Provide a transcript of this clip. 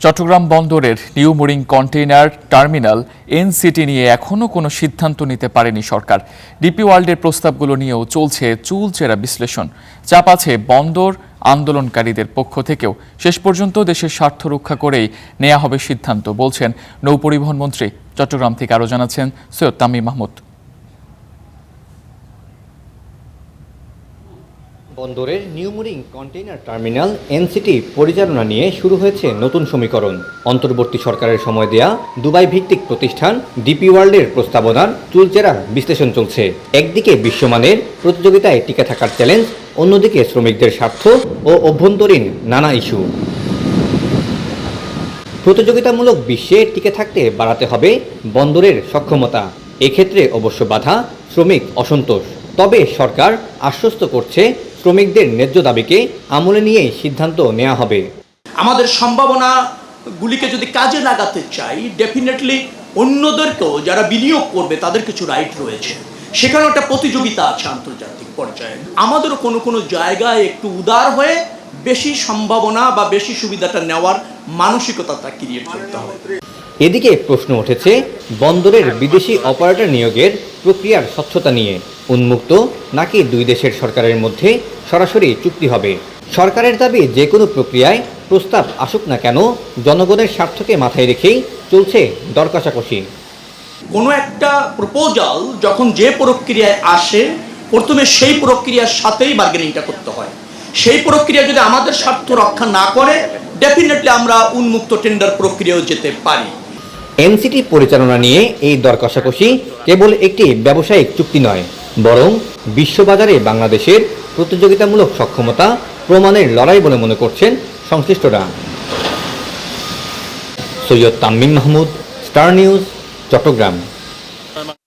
চট্টগ্রাম বন্দরের new mooring container terminal NCT নিয়ে এখনও কোনো সিদ্ধান্ত নিতে পারেনি সরকার। ডিপি ওয়ার্ল্ডের প্রস্তাবগুলো নিয়েও চলছে চুলচেরা বিশ্লেষণ। চাপ আছে বন্দর আন্দোলনকারীদের পক্ষ থেকেও। শেষ পর্যন্ত দেশের স্বার্থ রক্ষা করেই নেওয়া হবে সিদ্ধান্ত, বলছেন নৌপরিবহন মন্ত্রী। চট্টগ্রাম থেকে আরও জানাচ্ছেন সৈয়দ তামিম মাহমুদ। বন্দরের new mooring container terminal NCT পরিচালনা নিয়ে শুরু হয়েছে নতুন সমীকরণ। অন্তর্বর্তী সরকারের সময় দেয়া দুবাই ভিত্তিক প্রতিষ্ঠান ডিপি ওয়ার্ল্ডের প্রস্তাবনার চুলচেরা বিশ্লেষণ চলছে। একদিকে বিশ্বমানের প্রতিযোগিতায় টিকে থাকার চ্যালেঞ্জ, অন্যদিকে শ্রমিকদের স্বার্থ ও অভ্যন্তরীণ নানা ইস্যু। প্রতিযোগিতামূলক বিশ্বে টিকে থাকতে বাড়াতে হবে বন্দরের সক্ষমতা। এক্ষেত্রে অবশ্য বাধা শ্রমিক অসন্তোষ। তবে সরকার আশ্বস্ত করছে, শ্রমিকদের ন্যায্য দাবিকে আমলে নিয়ে সিদ্ধান্ত নেওয়া হবে। আমাদের সম্ভাবনাগুলিকে যদি কাজে লাগাতে চাই, ডেফিনেটলি অন্যদেরকেও যারা বিনিয়োগ করবে তাদের কিছু রাইট রয়েছে। সেখানে একটা প্রতিযোগিতা আছে আন্তর্জাতিক পর্যায়ে। আমাদেরও কোনো জায়গায় একটু উদার হয়ে বেশি সম্ভাবনা বা বেশি সুবিধাটা নেওয়ার মানসিকতাটা ক্রিয়েট করতে হবে। এদিকে প্রশ্ন উঠেছে বন্দরের বিদেশি অপারেটর নিয়োগের প্রক্রিয়ার স্বচ্ছতা নিয়ে। উন্মুক্ত নাকি দুই দেশের সরকারের মধ্যে সরাসরি চুক্তি হবে? সরকারের দাবি, যে কোনো প্রক্রিয়ায় প্রস্তাব আসুক না কেন, জনগণের স্বার্থকে মাথায় রেখেই চলছে দর কষাকষি। কোনো একটা প্রপোজাল যখন যে প্রক্রিয়ায় আসে, প্রথমে সেই প্রক্রিয়ার সাথেই বার্গেনিংটা করতে হয়। সেই প্রক্রিয়া যদি আমাদের স্বার্থ রক্ষা না করে, ডেফিনেটলি আমরা উন্মুক্ত টেন্ডার প্রক্রিয়াও যেতে পারি। এনসিটি পরিচালনা নিয়ে এই দর কষাকষি কেবল একটি ব্যবসায়িক চুক্তি নয়, বরং বিশ্ববাজারে বাংলাদেশের প্রতিযোগিতামূলক সক্ষমতা প্রমাণের লড়াই বলে মনে করছেন সংশ্লিষ্টরা। Syed Tamim Mahmud, star news, Chittagong.